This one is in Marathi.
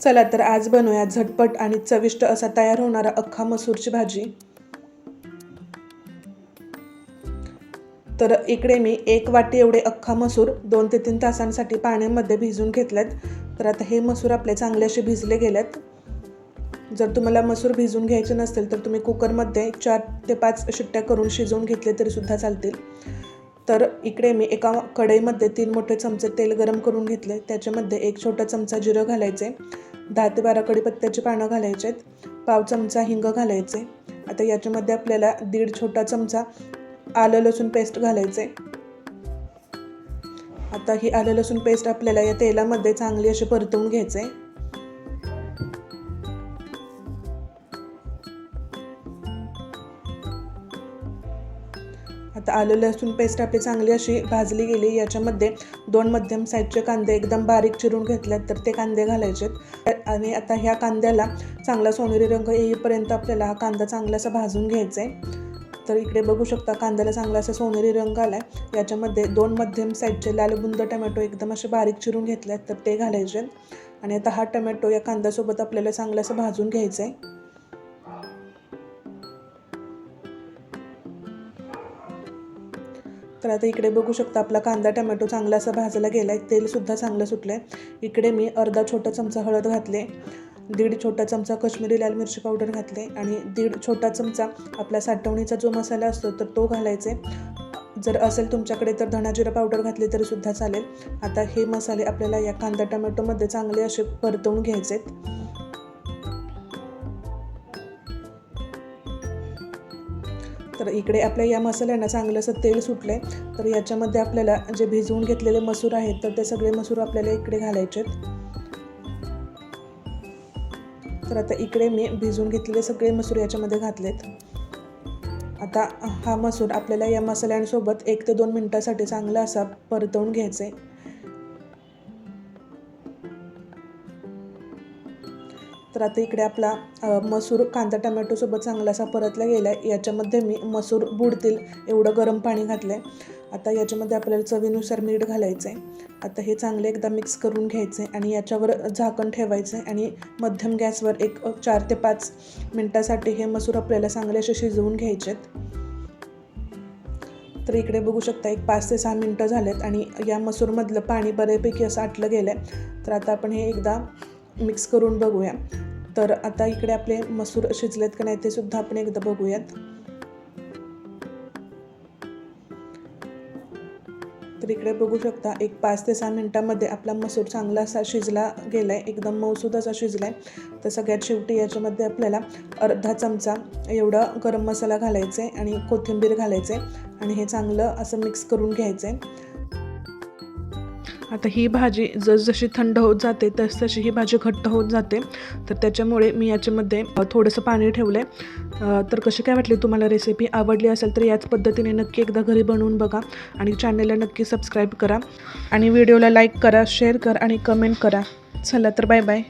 चला तर आज बनवूया झटपट आणि चविष्ट असा तयार होणारा अख्खा मसूरची भाजी। तर इकडे मी 1 वाटी एवढे अख्खा मसूर 2 ते 3 तासांसाठी पाण्यामध्ये भिजवून घेतलेत। तर आता हे मसूर आपले चांगले असे भिजले गेलेत। जर तुम्हाला मसूर भिजवून घ्यायचे नसेल तर तुम्ही कुकरमध्ये 4 ते 5 शिट्ट्या करून शिजवून घेतले तरी सुद्धा चालतील। तर इकडे मी एका कढईमध्ये 3 मोठे चमचे तेल गरम करून घेतले। त्याच्यामध्ये 1 छोटा चमचा जिरं घालायचे, 10 ते 12 कढीपत्त्याची पानं घालायचे, पाव चमचा हिंग घालायचे। आता याच्यामध्ये आपल्याला 1.5 छोटा चमचा आलं लसूण पेस्ट घालायचे। आता ही आलं लसूण पेस्ट आपल्याला या तेलामध्ये चांगली अशी परतवून घ्यायचे। आता आलं लसूण पेस्ट आपली चांगली अशी भाजली गेली। याच्यामध्ये 2 मध्यम साईजचे कांदे एकदम बारीक चिरून घेतलेत, तर ते कांदे घालायचेत। आणि आता ह्या कांद्याला चांगला सोनेरी रंग येईपर्यंत आपल्याला हा कांदा चांगलासा भाजून घ्यायचा आहे। तर इकडे बघू शकता कांद्याला चांगला असा सोनेरी रंग आलाय। याच्यामध्ये 2 मध्यम साईजचे लाल बुंद टोमॅटो एकदम असे बारीक चिरून घेतलेत, तर ते घालायचे। आणि आता हा टोमॅटो या कांद्यासोबत आपल्याला चांगला असा भाजून घ्यायचा आहे। तर आता इकडे बघू शकता आपला कांदा टोमॅटो चांगला असा भाजला गेलाय, तेल सुद्धा चांगलं सुटलंय। इकडे मी अर्धा छोटा चमचा हळद घातले, 1.5 छोटा चमचा काश्मीरी लाल मिरची पावडर घातले आणि 1.5 छोटा चमचा आपला साठवणीचा जो मसाला असतो तर तो घालायचे। जर असेल तुमच्याकडे तर धना जिरा पावडर घातली तरी सुद्धा चालेल। आता हे मसाले आपल्याला या कांदा टोमॅटोमध्ये चांगले असे परतवून घ्यायचेत। तर इकडे आपल्या या मसाल्यांना चांगलं असं तेल सुटलंय। तर याच्यामध्ये आपल्याला जे भिजवून घेतलेले मसूर आहेत तर ते सगळे मसूर आपल्याला इकडे घालायचे। तर आता इकडे मी भिजवून घेतलेले सगळे मसूर याच्यामध्ये घातलेत। आता हा मसूर आपल्याला या मसाल्यांसोबत 1 ते 2 मिनिटांसाठी चांगला असा परतवून घ्यायचा आहे। तर आता इकडे आपला मसूर कांदा टोमॅटो सोबत चांगला असा परतला गेलाय। याच्यामध्ये मी मसूर बुडतील एवढं गरम पाणी घातलंय। आता याच्यामध्ये आपल्याला चवीनुसार मीठ घालायचंय। आता हे चांगले एकदा मिक्स करून घ्यायचे आणि याच्यावर झाकण ठेवायचे आणि मध्यम गॅसवर एक 4 ते 5 मिनिटांसाठी हे मसूर आपल्याला चांगले असे शिजवून घ्यायचेत। तर इकडे बघू शकता एक 5 ते 6 मिनिटं झालेत आणि या मसूरमधलं पाणी बऱ्यापैकी असं आटलं गेलंय। तर आता आपण हे एकदा मिक्स करून बघूया। तर आता इकडे आपले मसूर शिजलेत का नाही ते सुद्धा आपण एकदा बघूयात। तर इकडे बघू शकता एक 5 ते 6 मिनिटांमध्ये आपला मसूर चांगला असा शिजला गेलाय, एकदम मऊसूद असा शिजलाय। तर सगळ्यात शेवटी याच्यामध्ये आपल्याला अर्धा चमचा एवढा गरम मसाला घालायचा आहे आणि कोथिंबीर घालायचे आणि हे चांगलं असं मिक्स करून घ्यायचंय। आता ही भाजी जसजशी थंड होत जाते तसतशी ही भाजी घट्ट होत जाते। तर त्याच्यामुळे मी याच्यामध्ये थोडंसं पाणी ठेवलंय। तर कशी काय वाटली तुम्हाला रेसिपी? आवडली असेल तर याच पद्धतीने नक्की एकदा घरी बनवून बघा आणि चॅनलला नक्की सबस्क्राईब करा आणि व्हिडिओला लाईक करा, शेअर करा आणि कमेंट करा। चला तर बाय बाय।